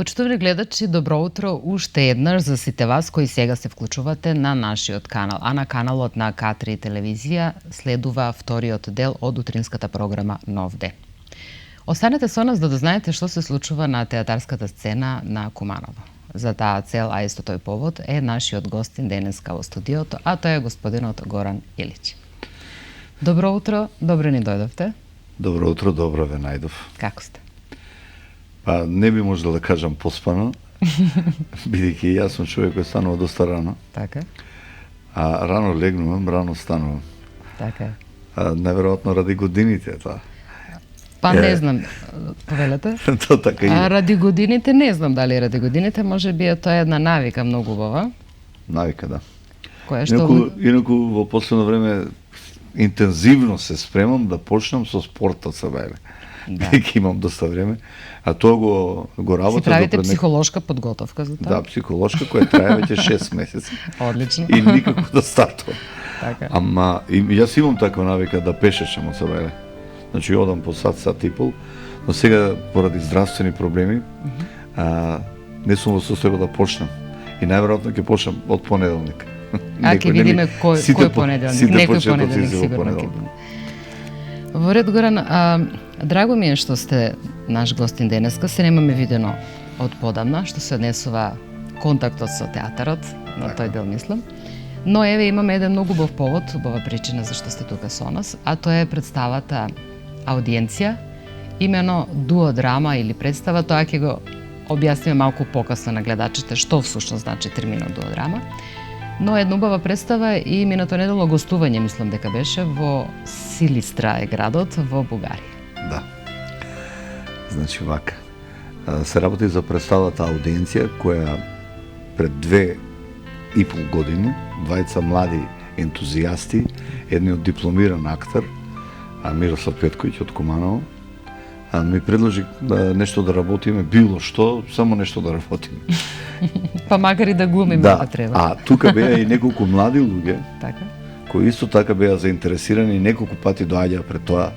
Почитувани гледачи, добро утро уште еднаш за сите вас кои сега се вклучувате на нашиот канал. А на каналот на К3 телевизија следува вториот дел од утринската програма Нов ден. Останете со нас да дознаете што се случува на театарската сцена на Куманово. За таа цел, а исто тој повод, е нашиот гостин денеска во студиото, а тој е господинот Горан Илич. Добро утро, добре ни дојдовте. Добро утро, добро ве најдов. Како сте? Па не би можел да кажам поспано, бидејќи јас сум човек кој станува доста рано. Така. А рано легнувам, рано станувам. Така. Наверојатно ради годините тоа. Па не знам, повелете? Тоа така и. Ради годините не знам дали ради годините, може би тоа е една навика многу убава. Навика, да. Која што Инаку во последно време интензивно се спремам да почнам со спортот се бајле. Да. Бидејќи имам доста време, а тоа го работам. Си правите психолошка подготовка за тоа? Да, психолошка која трае веќе 6 месеци. Одлично. И никако да стартувам. Така. Ама јас имам таква навика да пешачам од себе. Значи одам по сат и пол, но сега поради здравствени проблеми не сум во состојба да почнам. И најверојатно ќе почнам од понеделник. А ќе видиме кој понеделник, некој понеделник сигурно ќе биде. Во ред, Горан, драго ми е што сте наш гостин денеска. Се немаме видено од подамна, што се однесува контактот со театарот, на тој дел мислам. Но еве имаме еден многу убав повод, убава причина зашто сте тука со нас, а тоа е представата Аудиенција, имено дуодрама или представа. Тоа ќе го објасниме малку покасно на гледачите што всушност значи терминот дуодрама. Но една убава представа и минато недело гостување, мислам дека беше, во Силистра е градот во Бугарија. Да. Значи вака. Се работи за представата Аудиенција, која пред 2,5 години, двајца млади ентузијасти, едниот дипломиран актер, Мирослав Петковиќ од Куманово, ми предложи нешто да работиме, било што, само нешто да работиме. Па макар и да глумиме ако треба. А тука беа и неколку млади луѓе, Така. кои исто така беа заинтересирани и неколку пати доаѓаа пред тоа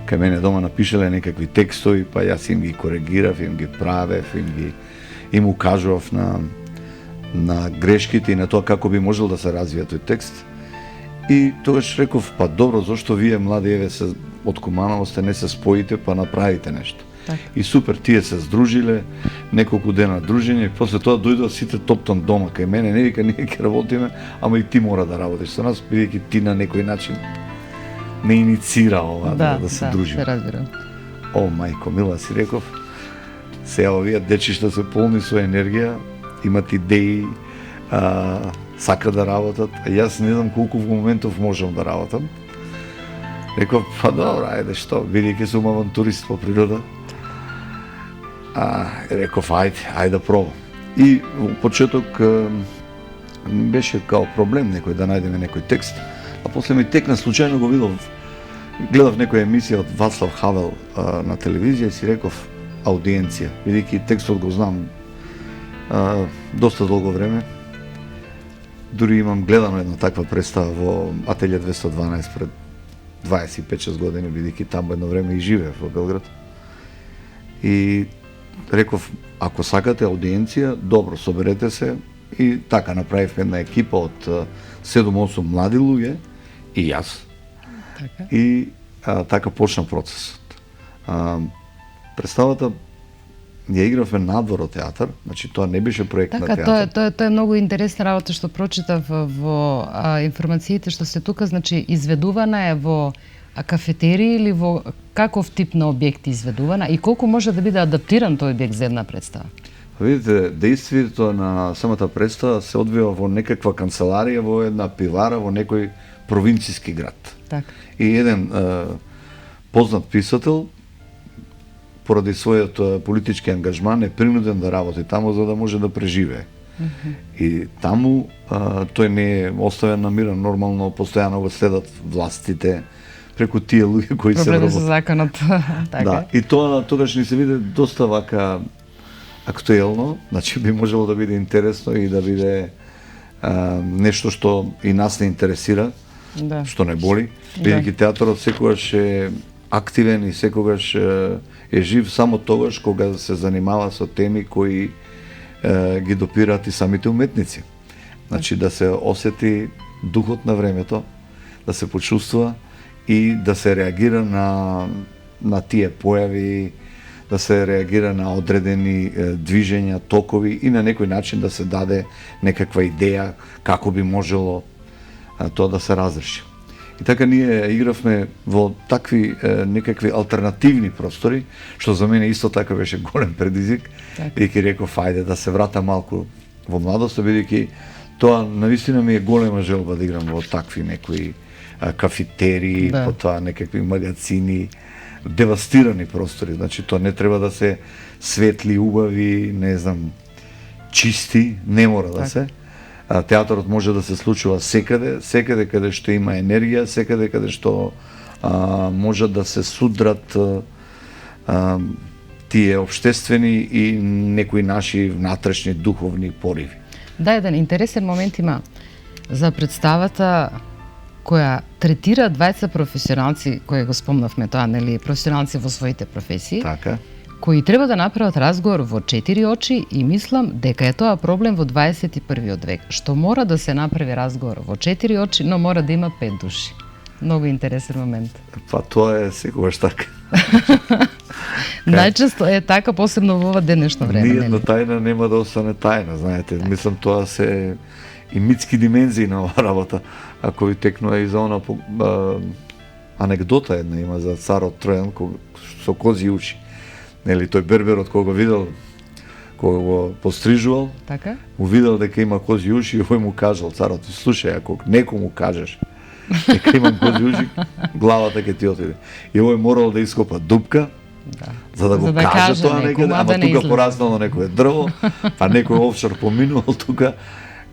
кај мене дома напишале некакви текстови, па јас им ги коригирав, им ги правев, им укажував на грешките и на тоа како би можел да се развие тој текст. И тогаш реков, па добро, зошто вие млади еве се од Куманово сте не се споите, па направите нешто. Так. И супер, тие се здружиле, неколку дена дружење, и после тоа дојдоа сите топтан дома кај мене, не вика ние ќе работиме, ама и ти мора да работиш со нас, бидејќи ти на некој начин не иницира ова да се дружиме. Да, се разбирам. О, мајко мила, си реков, сега овие дечишта се полни со енергија, имат идеи, сака да работат, а јас не знам колку во моментов можам да работам. Реков, па добро, ајде што, бидејќи сум авантурист по природа. Реков, ајде да пробам. И во почеток беше као проблем некој да најдеме некој текст, а после ми текна случајно го гледав некоја емисија од Вацлав Хавел на телевизија и си реков Аудиенција, бидејќи текстот го знам доста долго време. Дури имам гледано една таква представа во Ателје 212 пред 25-6 години, бидејќи таму едно време и живеев во Белград. И реков, ако сакате Аудиенција, добро, соберете се, и така направив една екипа од 7-8 млади луѓе и јас. Така. И така почна процесот. Представата ја игравме надвор од театар, значи тоа не беше проект на театар. Тоа е многу интересна работа што прочитав во информациите што се тука, значи изведувана е во кафетерија или во каков тип на објект изведувана и колку може да биде адаптиран тој објект за една представа? Видите, действието на самата представа се одвива во некаква канцеларија, во една пивара, во некој провинциски град. Така. И еден познат писател, поради својот политички ангажман, е принуден да работи таму за да може да преживее. И таму тој не е оставен на мира, нормално постојано го следат властите преку тие луѓе кои се проблеми со законот. Така. Да, и тоа тогаш ни се виде доста вака актуелно, значи би можело да биде интересно и да биде нешто што и нас не интересира, Да. што не боли, бидејќи театарот секогаш е активен и секогаш е жив само тогаш кога се занимава со теми кои ги допираат и самите уметници. Значи да се осети духот на времето, да се почувства и да се реагира на тие појави, да се реагира на одредени движења, токови и на некој начин да се даде некаква идеја како би можело тоа да се разреши. И така ние игравме во такви некакви алтернативни простори, што за мене исто така беше голем предизвик, бидејќи реков ајде да се врата малку во младост, бидејќи тоа навистина ми е голема желба да играм во такви некои кафетери, потоа некакви магазини, девастирани простори. Значи тоа не треба да се светли, убави, не знам, чисти, не мора да се. Театрот може да се случува секаде каде што има енергија, секаде каде што може да се судрат тие обштествени и некои наши внатрешни духовни пориви. Да, еден интересен момент има за представата која третира двајца професионалци, кои го спомнавме тоа, нели, професионалци во своите професии. Така. Кои треба да направат разговор во 4 очи и мислам дека е тоа проблем во 21. век, што мора да се направи разговор во 4 очи, но мора да има 5 души. Многу интересен момент. Па тоа е секогаш така. Најчесто е така, посебно во ова денешно време. Ниједна тајна нема да остане тајна, знаете. Мислам тоа се и митски димензии на оваа работа. Ако ви текнува и за она анегдота една има за царот Тројан со кози уши. Нели, тој берберот кога го видел, кога го пострижувал, така? Му видел дека има кози уши и овој му кажал, царот, слушај, ако некому кажеш дека имам кози уши, главата ќе ти отиде. И овој морал да ископа дупка, за да го каже тоа некаде, ама тука пораснало некое дрво, па некој офшор поминувал тука,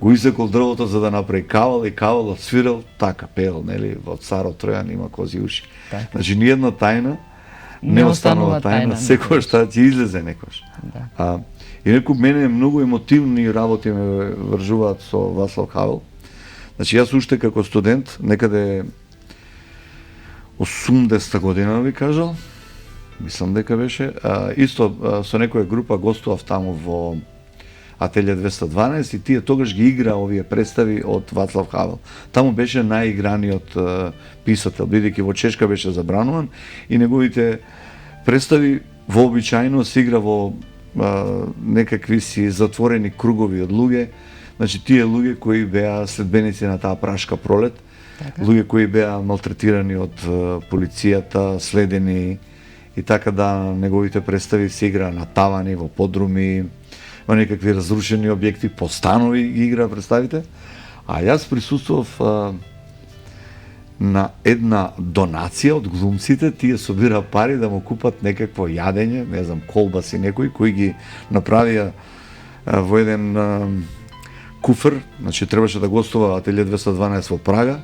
го изекол дрвото за да направи кавал и кавалот свирел, така пеел, нели, во царот Тројан има кози уши. Значи ниједна тајна не останува тајна, секојаш таа ќе излезе некојаш. И некој мене многу емотивни работи ме вржуваат со Вацлав Хавел. Значи јас уште како студент, некаде 80-та година ви кажал, мислам дека беше, исто со некоја група гостував таму во Ателје 212 и тие тогаш ги игра овие представи од Вацлав Хавел. Таму беше најиграниот писател, бидејќи во Чешка беше забрануван и неговите представи вообичајно се игра во некакви си затворени кругови од луѓе. Значи тие луѓе кои беа следбеници на таа прашка пролет, луѓе кои беа малтретирани од полицијата, следени и така да неговите представи се игра на тавани, во подруми, во некакви разрушени објекти, по станови ги игра представите. А јас присуствував на една донација од глумците, тие собира пари да му купат некакво јадење, не знам, колбаси некои, кои ги направија во еден куфер, значи требаше да гостува Ателје 212 во Прага,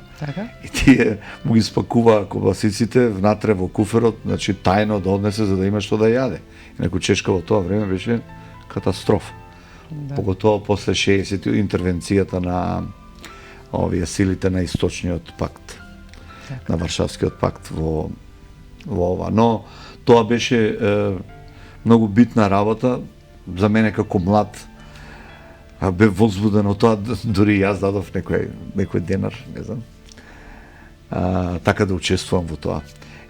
и тие му ги спакуваа колбасиците внатре во куферот, значи тајно да однесе за да има што да јаде. Инаку Чешка во тоа време беше катастрофа. Поготово после 60 интервенцијата на овие силите на Источниот пакт, на Варшавскиот пакт во ова. Но тоа беше многу битна работа за мене како млад. Бев возбуден од тоа, дури јас дадов некој денар, не знам, така да учествувам во тоа.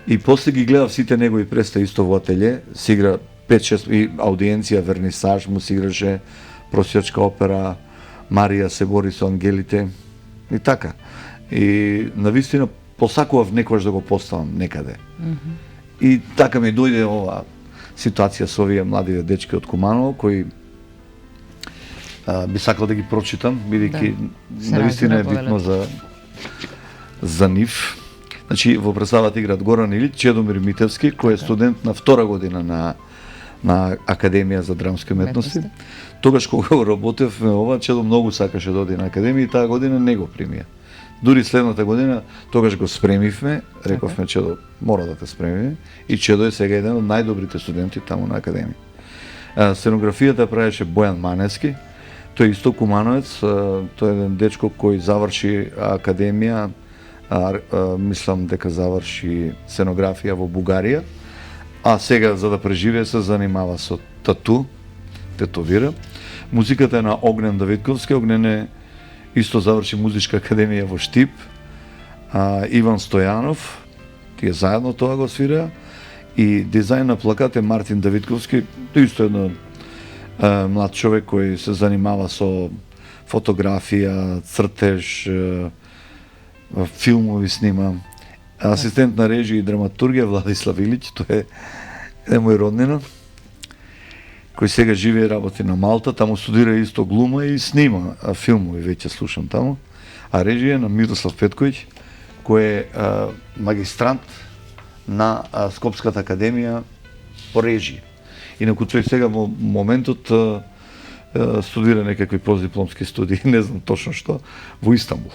И после ги гледав сите негови представи исто во Ателје, се игра 5-6 и аудиенција, вернисаж, му се играше просјачка опера, Марија се бори со ангелите и така. И навистина посакував некојаш да го поставам некаде. И така ми дојде ова ситуација со овие млади дечки од Куманово кои би сакал да ги прочитам, бидејќи навистина е битно за нив. Значи во представата играат Горан Илич, Чедомир Митевски, кој е студент на втора година на Академија за драмски уметности. Тогаш кога го работевме ова, Чедо многу сакаше да оди на Академија и таа година не го примија. Дури следната година, тогаш го спремивме, рековме Чедо, мора да те спремиме, и Чедо е сега еден од најдобрите студенти таму на Академија. Сценографијата правеше Бојан Маневски, тој исто кумановец, тој е еден дечко кој заврши Академија мислам дека заврши сценографија во Бугарија, а сега за да преживее се занимава со тетовира. Музиката е на Огнен Давидковски. Огнен исто заврши музичка академија во Штип. Иван Стојанов, тие заедно тоа го свира, и дизајн на плакат е Мартин Давидковски, тој исто еден млад човек кој се занимава со фотографија, цртеж, филмови снима. Асистент на режија и драматургија Владислав Илич, тој е мој роднина, кој сега живее и работи на Малта, таму студира исто глума и снима филмови, веќе слушам таму. А режија на Мирослав Петковиќ, кој е магистрант на Скопската академија по режија. Инаку тој сега во моментот студира некакви постдипломски студии, не знам точно што, во Истанбул.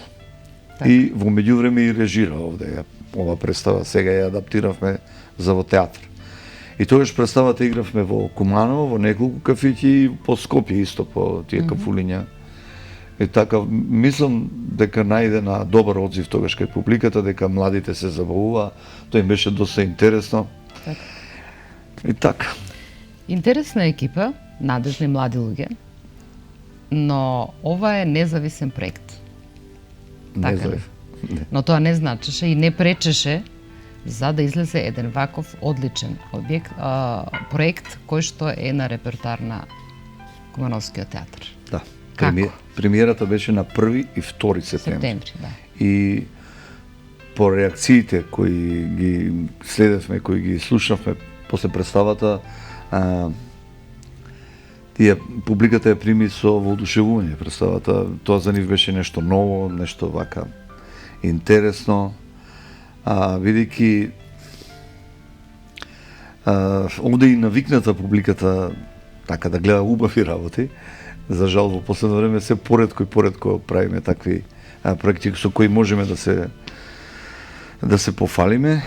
Так. И во меѓувреме и режира овде. Ова представа сега ја адаптиравме за во театар. И тогаш представата игравме во Куманово, во неколку кафиќи и по Скопје исто, по тие кафулиња. И така, мислам дека најде на добар одзив тогаш кај публиката, дека младите се забавува, тоа им беше доста интересно. Так. И така. Интересна екипа, надежни млади луѓе, но ова е независен проект. Така. Но тоа не значеше и не пречеше за да излезе еден ваков одличен проект кој што е на репертоар на Кумановскиот театар. Да. Премиерата беше на 1 и 2 септември. Да. И по реакциите кои ги следевме, кои ги слушнавме после представата, публиката ја прими со воодушевување представата. Тоа за нив беше нешто ново, нешто вака интересно. Бидејќи овде и навикната публиката така да гледа убави работи, за жал во последно време се поредко правиме такви проекти со кои можеме да се пофалиме.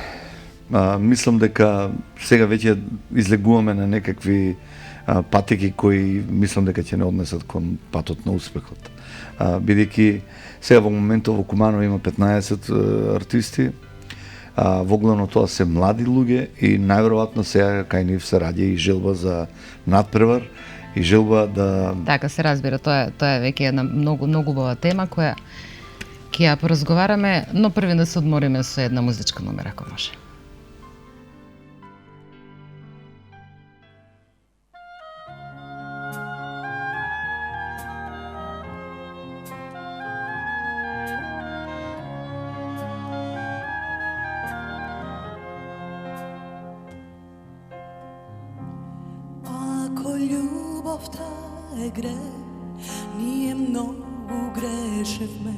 Мислам дека сега веќе излегуваме на некакви патеки кои мислам дека ќе не однесат кон патот на успехот. Бидејќи сега во моментот во Куманово има 15 артисти, во главно тоа се млади луѓе и најверојатно сега кај нив се раѓа и желба за надпревар и желба да... Така се разбира, тоа е веќе една многу убава тема која ќе ја поразговараме, но први да се одмориме со една музичка номера, ако може. Ние многу грешевме,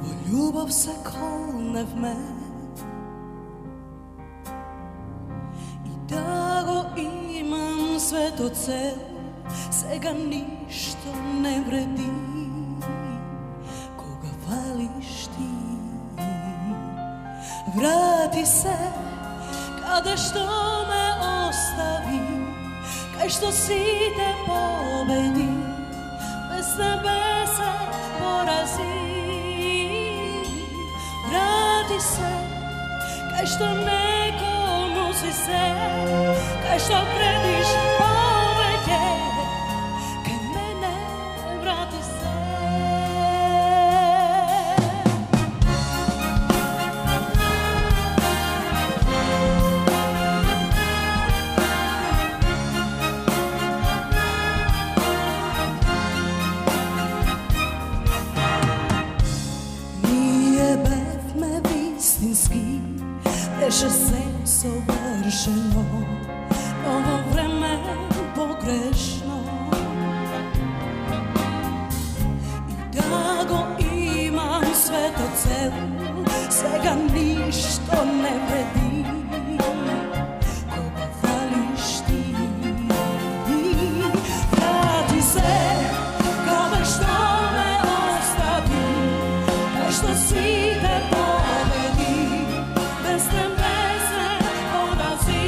во љубов се колневме, и да го имам свето цел, сега ништо не вреди, кога фалиш ти. Врати се, каде што ме остави, кај што сите победи, без небеса порази. Врати се, кај што некому си се, кај што предиш повеќе, кај мене врати се. Беше се совршено, но во време погрешно. И да го имам свето цел, сега ништо не вреди, кога фалиш ти. Врати се, каде што ме остави, кај што сите победи, без небеса порази.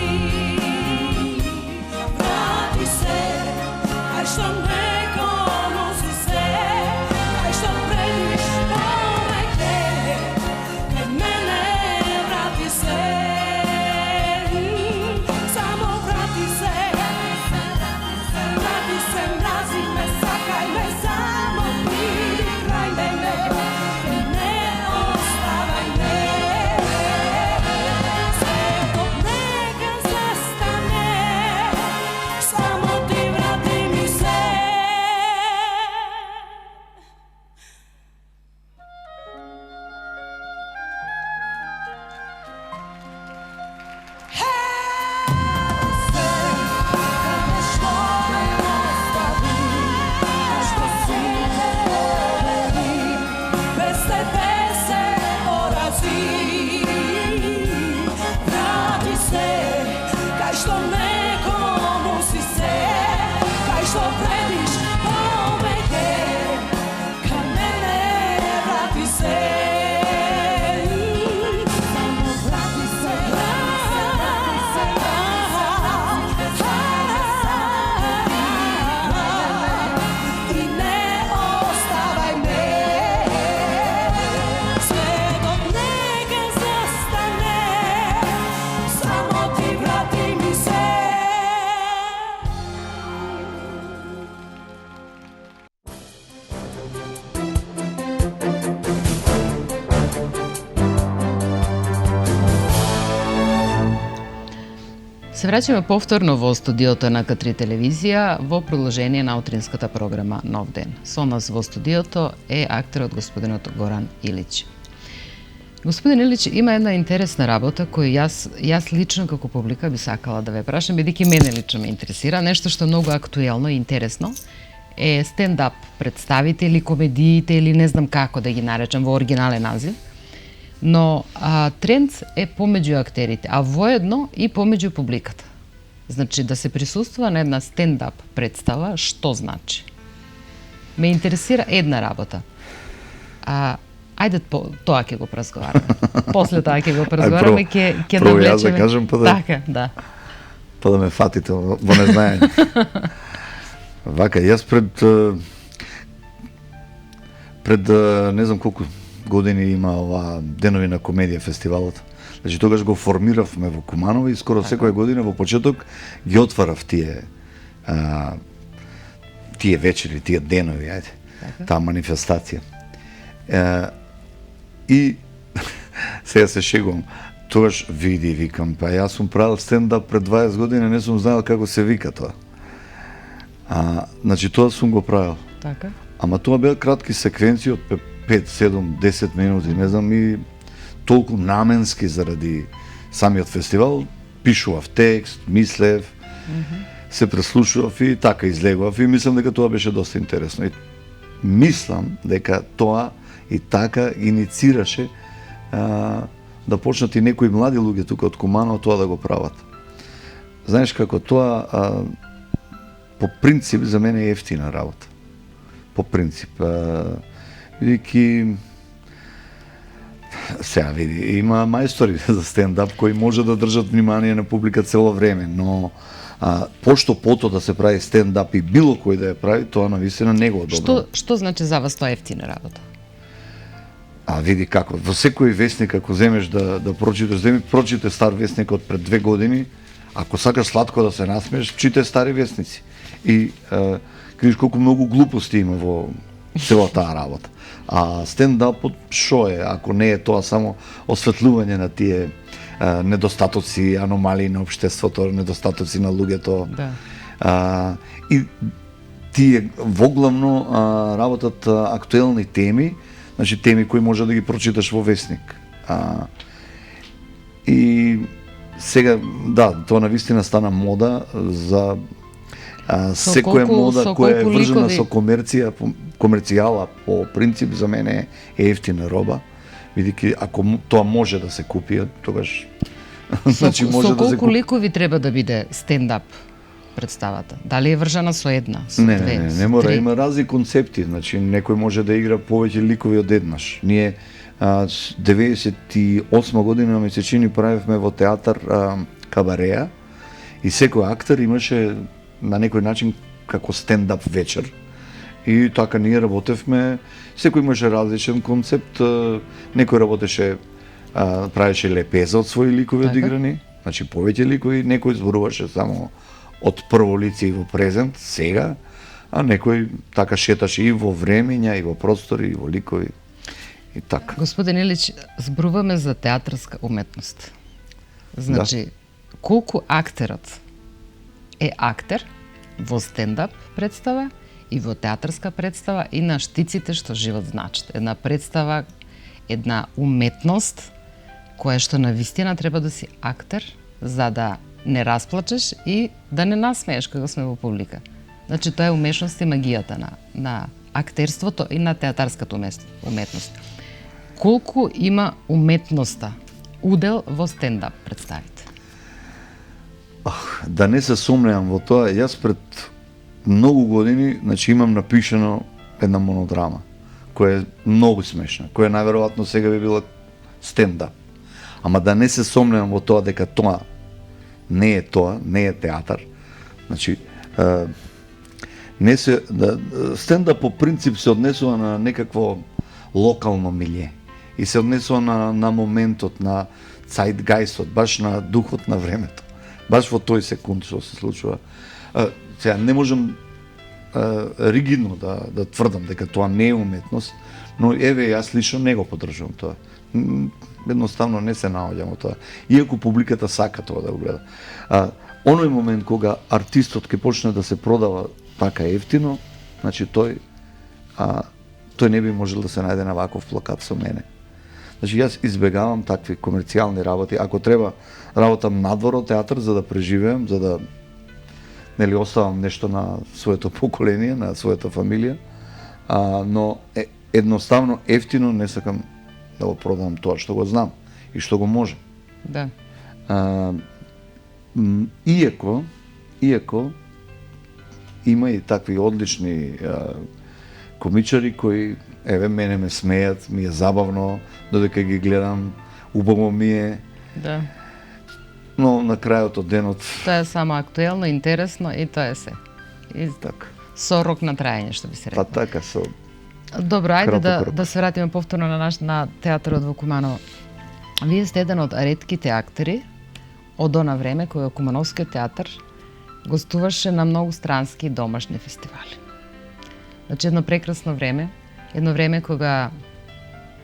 Врати се, кај што некому си се, кај што предиш повеќе, Се враќаме повторно во студиото на К3 телевизија во продолжение на утринската програма Нов ден. Со нас во студиото е актерот господинот Горан Илич. Господин Илич, има една интересна работа која јас лично како публика би сакала да ве прашам, бидејќи мене лично ме интересира, нешто што е многу актуелно и интересно, е стендап представители, комедиите или не знам како да ги наречам во оригинален назив. Но тренд е помеѓу актерите, а воедно и помеѓу публиката. Значи, да се присуствува на една стендап представа, што значи? Ме интересира една работа. Ајде, тоа ќе го разговараме. После тоа ќе го разговараме, ќе навлечеме. Прво јас да кажам, па да... Така, да. Па да ме фатите во незнаење. Вака, јас пред не знам колку години има ова Денови на комедија фестивалот. Значи тогаш го формиравме во Куманово и скоро секоја година во почеток ги отварав тие вечери, тие денови, ајде. Таа манифестација. И сега се шегувам. Тогаш види, викам, па јас сум правил стендап пред 20 години, не сум знаел како се вика тоа. Значи тоа сум го правил. Така. Ама тоа беа кратки секвенции од 5, 7, 10 минути, не знам, и толку наменски заради самиот фестивал, пишував текст, мислев, се преслушував и така излегував и мислам дека тоа беше доста интересно. И мислам дека тоа и така иницираше да почнат и некои млади луѓе тука од Куманово тоа да го прават. Знаеш како тоа по принцип за мене е ефтина работа. По принцип. Бидејќи сега види, има мајстори за стендап кои може да држат внимание на публика цело време, но пошто пото да се прави стендап и било кој да ја прави, тоа навистина не го одобрувам. Што значи за вас тоа ефтина работа? Види како, во секој весник ако земеш да прочиташ, прочите стар весник од пред 2 години, ако сакаш сладко да се насмееш, читай стари весници. И видиш колку многу глупости има во цела таа работа. А стендапот шо е, ако не е тоа само осветлување на тие недостатоци, аномалии на општеството, недостатоци на луѓето. Да. И тие воглавно работат актуелни теми, значи теми кои може да ги прочиташ во весник. И сега, да, тоа навистина стана мода за секоја мода која е врзана со комерцијала по принцип за мене е ефтина роба, бидејќи ако тоа може да се купи, тогаш значи може да се купи. Со колку ликови треба да биде стендап представата? Дали е врзана со една, со две, не мора, има разни концепти, значи некој може да игра повеќе ликови од еднаш. Ние 98 година ми се чини правевме во театар Кабареа и секој актер имаше на некој начин како стендап вечер. И така ние работевме, секој имаше различен концепт, некој работеше, правеше лепеза од своји ликови одиграни, значи повеќе ликови, некој зборуваше само од прво лице и во презент, сега, а некој така шеташе и во времења, и во простори, и во ликови, и така. Господин Илич, зборуваме за театарска уметност. Значи, колку актерот е актер во стендап представа и во театарска представа и на штиците што живот значат. Една представа, една уметност која што навистина треба да си актер за да не расплачеш и да не насмееш кога сме во публика. Значи тоа е умешност и магијата на актерството и на театарската уметност. Колку има уметноста удел во стендап представите? Да не се сомневам во тоа, јас пред многу години, значи имам напишано една монодрама, која е многу смешна, која најверојатно сега би била стендап. Ама да не се сомневам во тоа дека тоа не е театар. Значи, стендап по принцип се однесува на некакво локално милје и се однесува на моментот, на цајтгајстот, баш на духот на времето. Баш во тој секунд што се случува. Сега не можам ригидно да тврдам дека тоа не е уметност, но еве јас лично не го поддржувам тоа. едноставно не се наоѓам од тоа. Иако публиката сака тоа да го гледа. Оној момент кога артистот ќе почне да се продава така ефтино, значи тој не би можел да се најде на ваков плакат со мене. Значи јас избегавам такви комерцијални работи. Ако треба, работам надвор од театар за да преживеам, за да нели оставам нешто на своето поколение, на својата фамилија, но едноставно ефтино не сакам да го продавам тоа што го знам и што го можам. Да. Иако има и такви одлични комичари кои мене ме смејат, ми е забавно додека ги гледам, убаво ми е. Да. Но на крајот од денот Тоа е само актуелно, интересно и тоа е се. И така. со рок на траење, што би се рекло. Па така со. Добро, ајде крапо. да се вратиме повторно на театарот во Куманово. Вие сте еден од ретките актери од она време кога Кумановскиот театар гостуваше на многу странски и домашни фестивали. Значи едно прекрасно време, кога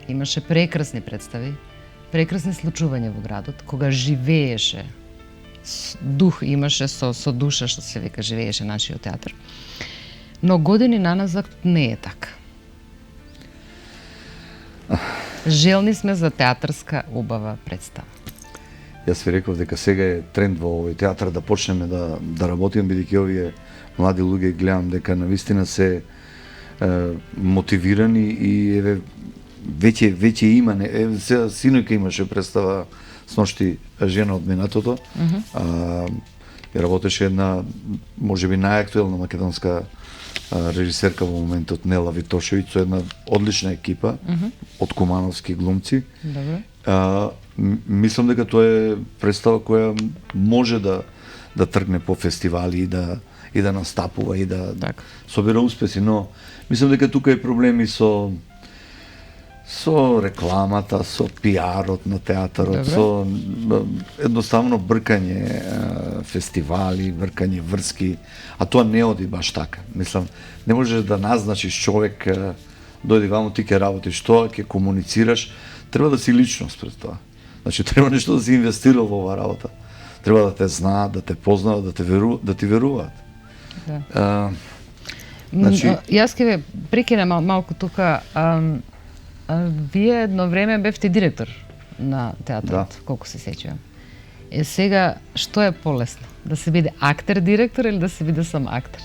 имаше прекрасни представи, прекрасни случувања во градот, кога живееше дух, имаше со душа, што се вика, живееше нашиот театар. Но години наназад не е така. Желни сме за театарска убава представа. Јас ви реков дека сега е тренд во овој театар да почнеме да работиме, бидејќи овие млади луѓе гледам дека навистина се мотивирани и веќе има, сега синојка имаше представа сношти жена од минатото, и работеше една можеби најактуелна македонска режисерка во моментот, Нела Витошевиќ, со една одлична екипа од кумановски глумци. Добро. Мислам дека тоа е представа која може да тргне по фестивали и да настапува и да собира успеси, но мислам дека тука е проблеми со рекламата, со пиарот на театарот, со едноставно бркање фестивали, бркање врски, а тоа не оди баш така. Мислам, не можеш да назначиш човек, дојди вамо, ти ќе работиш тоа, ќе комуницираш, треба да си личност пред тоа. Значи, треба нешто да си инвестирал во оваа работа. Треба да те знаат, да те познават, да ти веруваат. Да. Значи... Јас ќе ве прекинем малку тука. Вие едно време бевте директор на театарот, колку се сеќавам. Сега, што е полесно? Да се биде актер-директор или да се биде сам актер?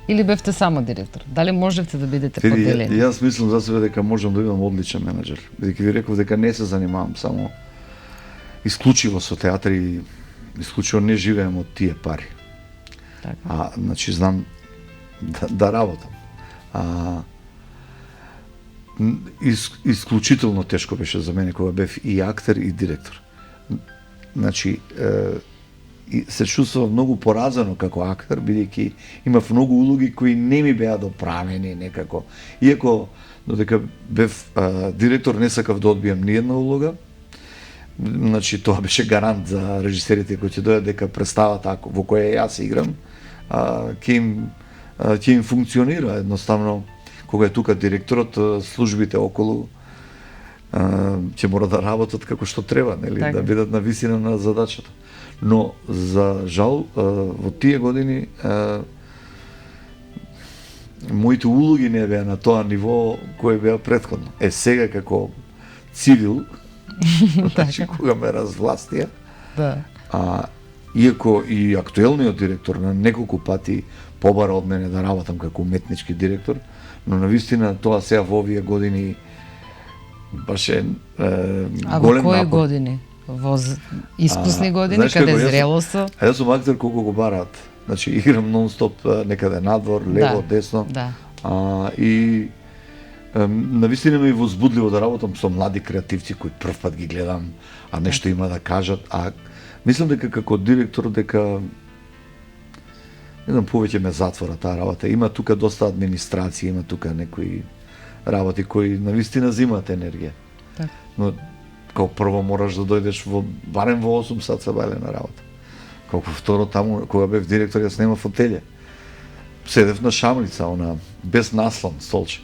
Или бевте само директор? Дали можевте да бидете поделени? Јас мислам за себе дека можам да бидам одличен менеджер. Бидејќи ви реков дека не се занимавам само исклучиво со театар и исклучиво не живеем од тие пари. Така. Значи, знам да работам. Исклучително тешко беше за мене кога бев и актер и директор. Значи, се чувствував многу поразено како актер, бидејќи имав многу улоги кои не ми беа доправени некако. Иако додека бев директор не сакав да одбијам ни една улога. Значи, тоа беше гарант за режисерите кои ќе дојдат дека представата во која јас играм ќе им функционира едноставно. Кога е тука директорот, службите околу ќе мора да работат како што треба, нели, да бидат на висина на задачата. Но за жал во тие години моите улоги не беа на тоа ниво кое беа претходно. Сега како цивил, значи кога ме развластија, иако и актуелниот директор на неколку пати побара од мене да работам како уметнички директор, но навистина тоа сега во овие години баш е голем напор. А во кои години? Во искусни години, каде зрелост? Јас сум актер колку го бараат. Значи, играм нон-стоп некаде надвор, лево, десно. И навистина ми е возбудливо да работам со млади креативци кои прв пат ги гледам, а нешто има да кажат. Мислам дека како директор дека не знам, повеќе ме затвора таа работа. Има тука доста администрација, има тука некои работи кои навистина земаат енергија. Но како прво мораш да дојдеш барем во 8 сат сабајле на работа. Како второ, таму кога бев директор јас нема фотелја. Седев на шамлица, без наслон столче.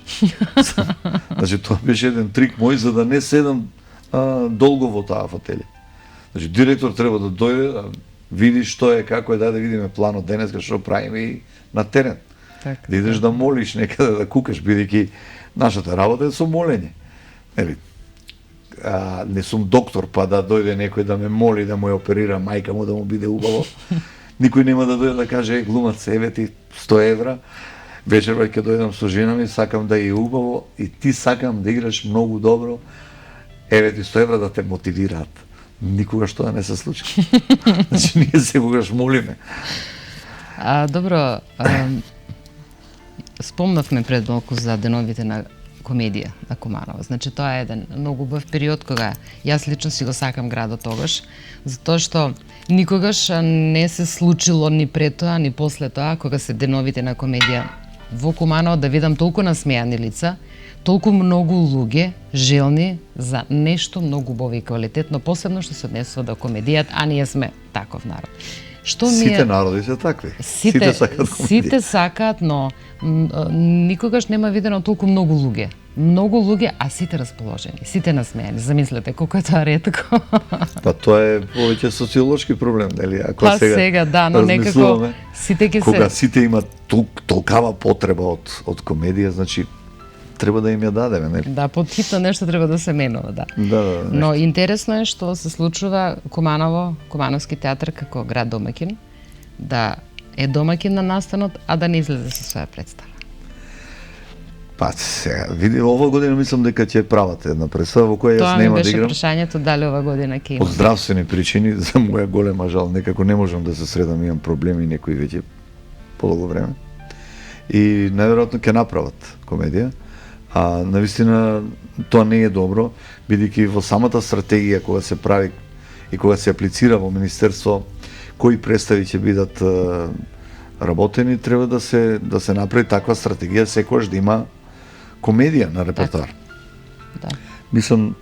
Значи тоа беше еден трик мој за да не седам долго во таа фотелја. Значи директор треба да дојде, да види што е, како е, да видиме планот денеска, што правиме и на терен. Така, Да идеш да молиш некаде, да кукаш, бидејќи нашата работа е со молење. Нели? Не сум доктор, па да дојде некој да ме моли да му ја оперира мајка му да му биде убаво. Никој нема да дојде да каже, глумац, еве ти 100 евра, вечерва ќе дојдам со жена ми, сакам да е убаво и ти сакам да играш многу добро, еве ти 100 евра да те мотивираат. Никогаш тоа не се случи. Значи ние секогаш молиме. Добро, спомнавме пред малку за деновите на комедија на Куманово. Значи тоа е еден многу убав период кога јас лично си го сакам градот тогаш, затоа што никогаш не се случило ни пред тоа, ни после тоа, кога се деновите на комедија во Куманово, да видам толку насмејани лица, толку многу луѓе желни за нешто многу убаво и квалитетно, посебно што се однесува до комедијата, а ние сме таков народ. Што Сите народи се такви. Сите сакаат комедија. Сите сакаат, но никогаш нема видено толку многу луѓе. Многу луѓе, а сите расположени, сите насмејани. Замислете колку е тоа ретко. Па тоа е повеќе социолошки проблем, нели? Ако Па сега да, но некако сите ќе се... Кога сите имаат толкава потреба од комедија, значи треба да им ја дадеме, нели? Да, подхитно нешто треба да се менува, да. Да. Но интересно е што се случува Куманово, Кумановски театар како град домаќин, да е домаќин на настанот, а да не излезе со своја представа. Па сега, види, ова година мислам дека ќе прават една представа во која јас нема да играм. Тоа ми беше прашањето дали ова година ќе има. Од здравствени причини, за моја голема жал, некако не можам да се средам, имам проблеми некои веќе подолго време. И најверојатно ќе направат комедија. А навистина тоа не е добро, бидејќи во самата стратегија кога се прави и кога се аплицира во министерство кои представи ќе бидат работени, треба да се направи таква стратегија секогаш да има комедија на репертоар. Да. Мислам,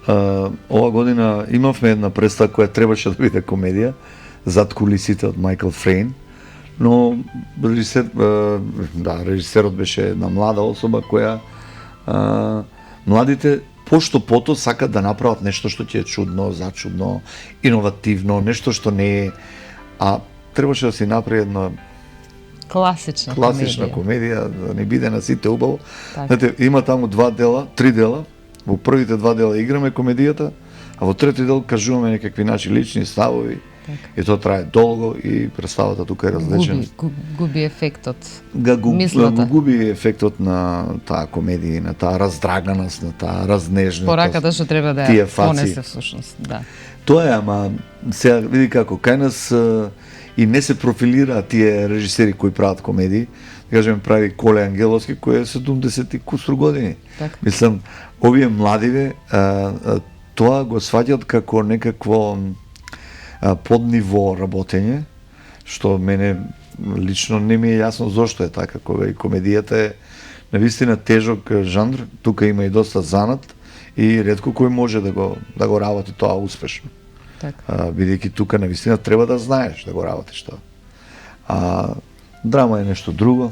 ова година имавме една представа која требаше да биде комедија, Зад кулисите од Майкл Фрейн, но режисерот беше една млада особа која младите пошто пото сакат да направат нешто што ќе е чудно, зачудно, иновативно, нешто што не е, а требаше да се направи една класична комедија, да не биде на сите убаво. Знаете, има таму 3 дела. Во првите 2 дела играме комедијата, а во трети дел кажуваме некакви наши лични ставови. И тоа трае долго и представата тука е различна. Губи ефектот. Го губи ефектот на таа комедија, на таа раздраганост, на таа разнежност. Пораката што треба да ја понесе всушност, да. Тоа е, ама сега види како кај нас и не се профилираат тие режисери кои прават комедии. Да кажем, прави Коле Ангеловски кој е 70 и кусур години. Так. Мислам, овие младиве тоа го сваќаат како некакво подниво работење, што мене лично не ми е јасно зошто е така, кога и комедијата е навистина тежок жанр, тука има и доста занат и ретко кој може да го работи тоа успешно. Така. Бидејќи тука навистина треба да знаеш да го работиш тоа. А драма е нешто друго.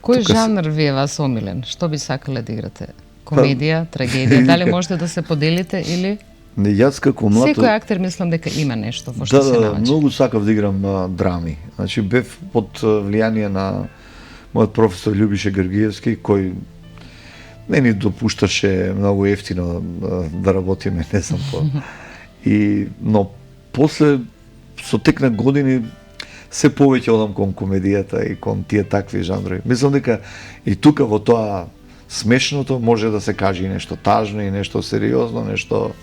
Кој жанр ви е вас омилен? Што би сакале да играте? Комедија, трагедија? Дали можете да се поделите или... Јас како млад... Секој актер мислам дека има нешто во што се наоѓа. Да, многу сакав да играм драми. Значи бев под влијание на мојот професор Љубише Георгиевски, кој не ни допушташе многу ефтино да работиме, не знам по. Но после со тек на години се повеќе одам кон комедијата и кон тие такви жанрови. Мислам дека и тука во тоа смешното може да се каже и нешто тажно и нешто сериозно, нешто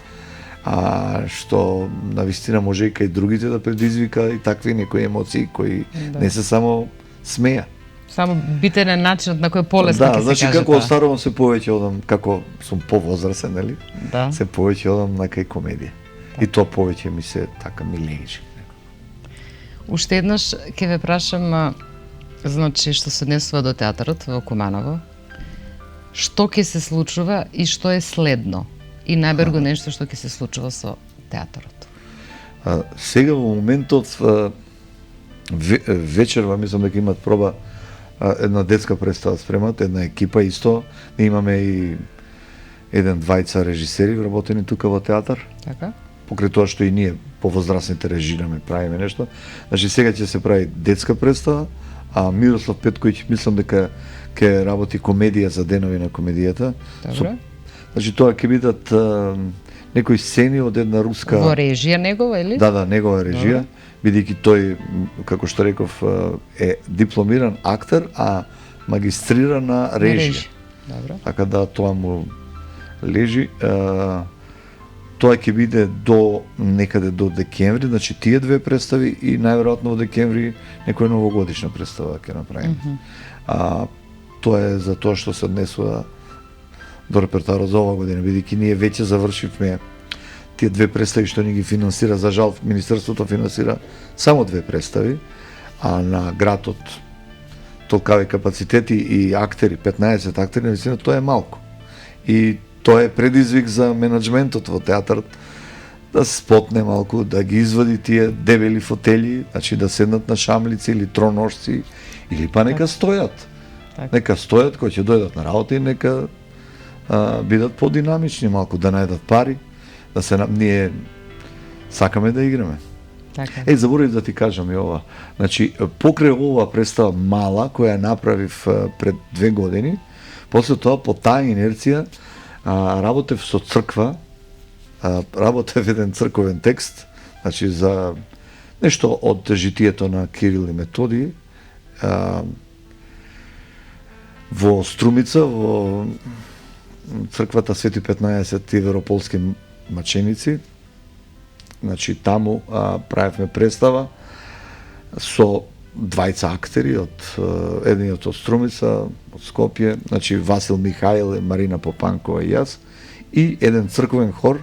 што навистина може и кај другите да предизвика и такви некои емоции кои не се само смеја. Само битен е начинот на кој полесно ќе се каже. Да, значи како остарувам се повеќе одам, како сум повозрасен, нели? Да. Се повеќе одам на кај комедија. И тоа повеќе ми се така ми лежи. Уште еднаш ќе ве прашам, значи што се однесува до театарот во Куманово, што ќе се случува и што е следно? И најберго нешто што ќе се случува со театарот. Сега во моментот вечерва мислам дека имат проба една детска представа спремат, една екипа исто, имаме и двајца режисери работени тука во театар. Така? Покрај тоа што и ние повозрастните режираме, правиме нешто. Значи сега ќе се прави детска представа, а Мирослав Петковиќ мислам дека ќе работи комедија за денови на комедијата. Добро. Значи тоа ќе бидат некои сцени од една руска... Во режија негова или? Да, негова режија, бидејќи тој, како што реков, е дипломиран актер, а магистриран на режија. Добро. Така да тоа му лежи. Тоа ќе биде до некаде до декември, значи тие две представи и најверојатно во декември некоја новогодишна представа ќе направиме. Тоа е за тоа што се однесува до репертуарот за оваа година, бидејќи ние веќе завршивме тие две представи што ни ги финансира. За жал, Министерството финансира само две представи, а на градот толкави капацитети и актери, 15 актери, наистина тоа е малку. И тоа е предизвик за менаџментот во театарот да се спотне малку, да ги извади тие дебели фотели, значи да седнат на шамлици или троношци, или па нека стојат. Нека стојат, кои ќе дојдат на работа и нека бидат подинамични малку, да најдат пари, да се ние сакаме да играме. Така. Заборавив да ти кажам и ова. Значи, покрај ова представа мала, која направив пред 2 години, после тоа по таа инерција работев со црква, работев еден црковен текст, значи за нешто од житието на Кирил и Методиј, во Струмица, во црквата Свети 15 Европолски маченици. Значи таму правевме представа со двајца актери, едниот од Струмица, од Скопје, значи Васил Михаил, Марина Попанкова и јас, и еден црковен хор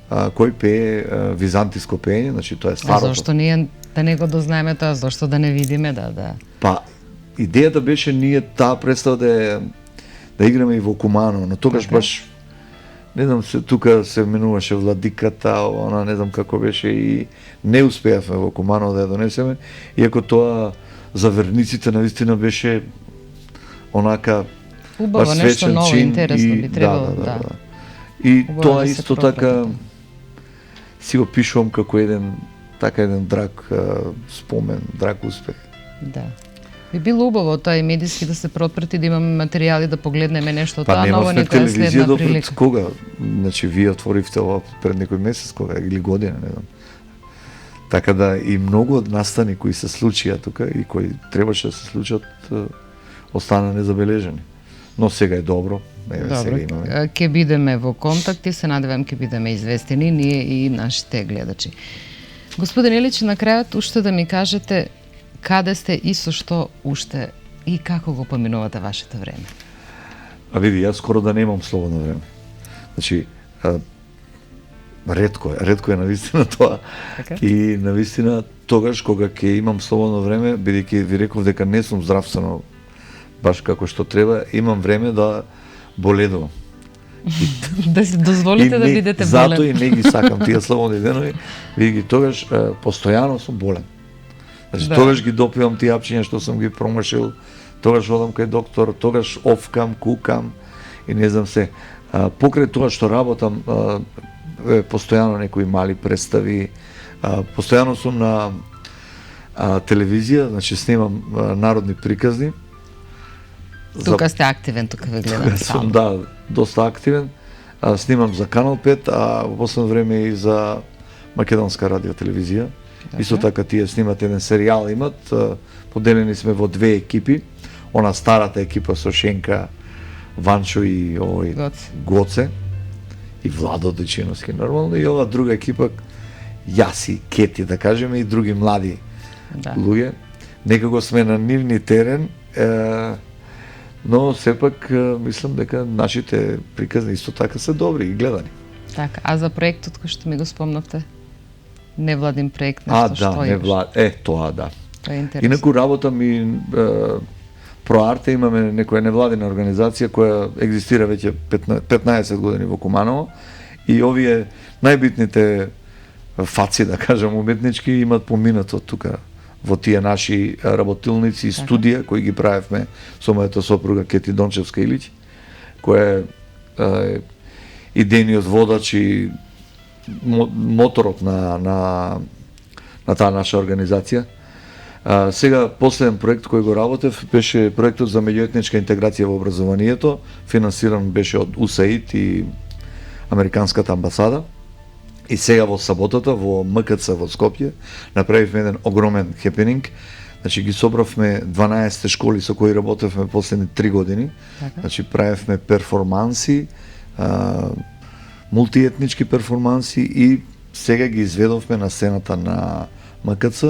кој пее византиско пеење, значи тоа е старото. Зошто ние да не го дознаеме тоа, зошто да не видиме, да. Па идејата беше ние таа представа да играме и во Куманово, но тогаш баш не знам, тука се менуваше владиката, она не знам како беше и не успеавме во Куманово да ја донесеме, иако тоа за верниците навистина беше онака убаво, нешто ново, интересно би требало, да. И тоа исто така си го пишувам како еден драг спомен, драг успех. Да. Би било убаво тоа и медиски да се протпрати, да имаме материјали да погледнеме нешто тоа ново, некоја следна прилика. Кога? Значи вие отворивте ова пред некој месец, кога или година, не знам. Така да и многу од настани кои се случија тука и кои требаше да се случат остана незабележени. Но сега е добро. Сега имаме. Ке бидеме во контакт и се надевам ке бидеме известени ние и нашите гледачи. Господин Илич, на крајот уште да ми кажете каде сте и со што уште и како го поминувате вашето време? Види, јас скоро да немам слободно време. Значи, ретко е навистина тоа. Така? И навистина тогаш кога ќе имам слободно време, бидејќи ви реков дека не сум здравствено баш како што треба, имам време да боледувам. Да си дозволите да бидете болен. Затоа и не ги сакам тие слободни денови, бидејќи тогаш постојано сум болен. Значи, тогаш ги допивам тие апчиња што сум ги промашил, тогаш одам кај доктор, тогаш овкам, кукам и не знам се. Покрај тоа што работам, постојано некои мали представи, постојано сум на телевизија, значи снимам народни приказни. Тука сте активен, тука ве гледам. Сум, доста активен. Снимам за Канал 5, а во последно време и за Македонска радиотелевизија. Исто така тие снимат еден серијал имат, поделени сме во 2 екипи. Она старата екипа со Шенка, Ванчо и Гоце и Владо Дечиновски нормално, и ова друга екипа јас и Кети, да кажеме, и други млади луѓе. Некако сме на нивни терен, но сепак мислам дека нашите приказни исто така се добри и гледани. Така, а за проектот кој што ми го спомнавте? Невладин проект, нешто што имаш? Тоа да. Тоа е интересно. Инаку работам и Проарте, имаме некоја невладина организација која екзистира веќе 15 години во Куманово и овие најбитните фаци, да кажам, уметнички имат поминато тука во тие наши работилници и студија кои ги правевме со мојата сопруга Кети Дончевска Илич, која е идејниот водач и моторот на таа наша организација. Сега, последен проект кој го работев беше проектот за меѓуетничка интеграција во образованието, финансиран беше од USAID и Американската амбасада. И сега во саботата во МКЦ во Скопје направивме еден огромен хепенинг. Значи ги собравме 12 школи со кои работевме последни 3 години. Така. Значи правевме перформанси, мултиетнички перформанси и сега ги изведовме на сцената на МКЦ.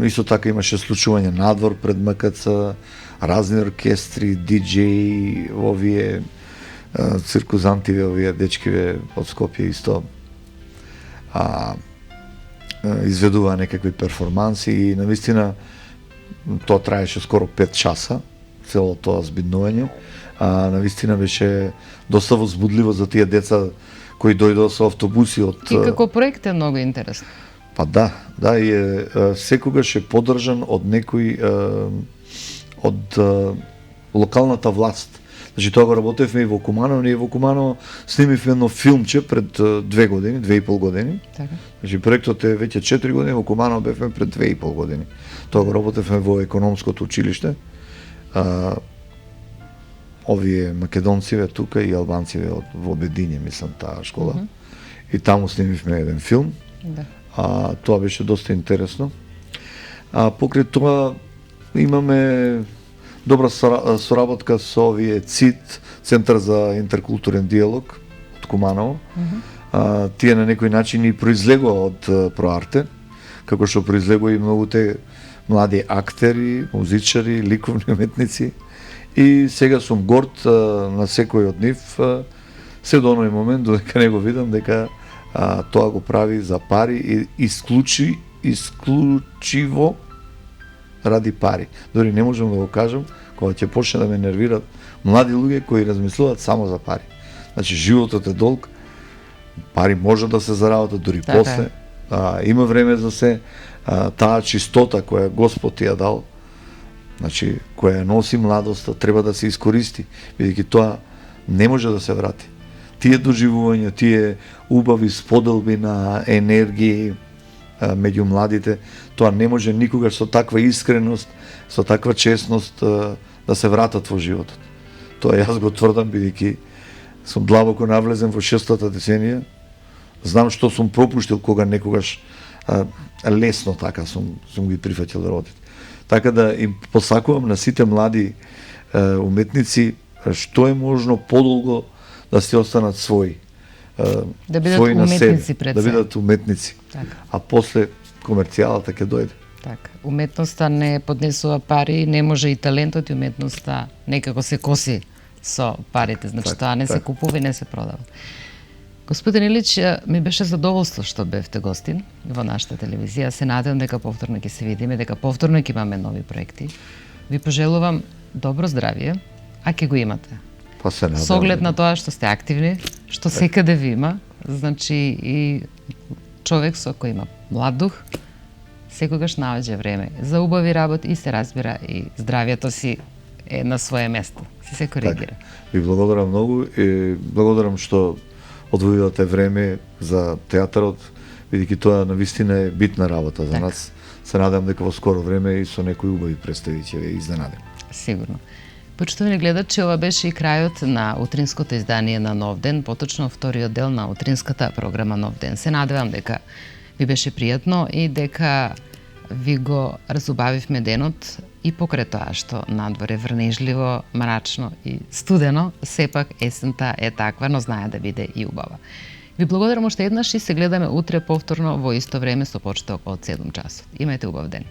Исто така имаше случување надвор пред МКЦ, разни оркестри, диџеи, овие циркузантиве, овие дечкиве од Скопје исто изведуваа некакви перформанси и навистина тоа траеше скоро 5 часа, цело тоа збиднување. Навистина беше доста возбудливо за тие деца кои дојдоа со автобуси од... И како проект е многу интересно. Па да, и секогаш е поддржан од некој од локалната власт. Значи тоа го работевме и во Куманово, ние во Куманово снимивме едно филмче пред 2 години, 2,5 години. Така. Значи проектот е веќе 4 години, во Куманово бевме пред 2,5 години. Тоа го работевме во економското училиште. Овие македонциве тука и албанциве во Бедиње, мислам, таа школа. И таму снимивме еден филм. Да. Тоа беше доста интересно. Покрај тоа имаме добра соработка со овие ЦИД, Центар за интеркултурен диалог од Куманово. Тие на некој начин и произлегува од Проарте, како што произлегува и многуте млади актери, музичари, ликовни уметници. И сега сум горд на секој од нив, се до оној момент додека не го видам дека тоа го прави за пари и исклучиво ради пари. Дори не можам да го кажам, кога ќе почне да ме нервират млади луѓе кои размислуваат само за пари. Значи животот е долг, пари може да се заработат дури после. Има време за се, таа чистота која Господ ти ја дал, значи која носи младоста, треба да се искористи, бидејќи тоа не може да се врати. Тие доживувања, тие убави споделби на енергии меѓу младите, тоа не може никогаш со таква искреност, со таква честност да се вратат во животот. Тоа јас го тврдам, бидејќи сум длабоко навлезен во 6-та деценија, знам што сум пропуштил кога некогаш лесно така сум ги прифатил родите. Така да им посакувам на сите млади уметници што е можно подолго да се останат своји. Да бидат уметници пред да бидат уметници. Така. А после комерцијалата ќе дојде. Така. Уметноста не поднесува пари, не може и талентот и уметноста некако се коси со парите, значи така, тоа не се купува и не се продава. Господин Илич, ми беше задоволство што бевте гостин во нашата телевизија. Се надевам дека повторно ќе се видиме, дека повторно ќе имаме нови проекти. Ви пожелувам добро здравје, а ќе го имате. Па се надевам. Со оглед на тоа што сте активни, што секаде ви има, значи и човек со кој има млад дух, секогаш наоѓа време за убави работи и се разбира и здравјето си е на свое место. Се коригира. Ви благодарам многу и благодарам што одвојувате време за театарот, бидејќи тоа навистина е битна работа за нас. Се надам дека во скоро време и со некои убави представи ќе ве изненадим. Сигурно. Почитувани гледачи, ова беше и крајот на утринското издание на Нов ден, поточно вториот дел на утринската програма Нов ден. Се надевам дека ви беше пријатно и дека ви го разубавивме денот и покрај тоа што надвор е врнежливо, мрачно и студено, сепак есента е таква, но знае да биде и убава. Ви благодарам уште еднаш и се гледаме утре повторно во исто време со почеток од 7 часот. Имајте убав ден.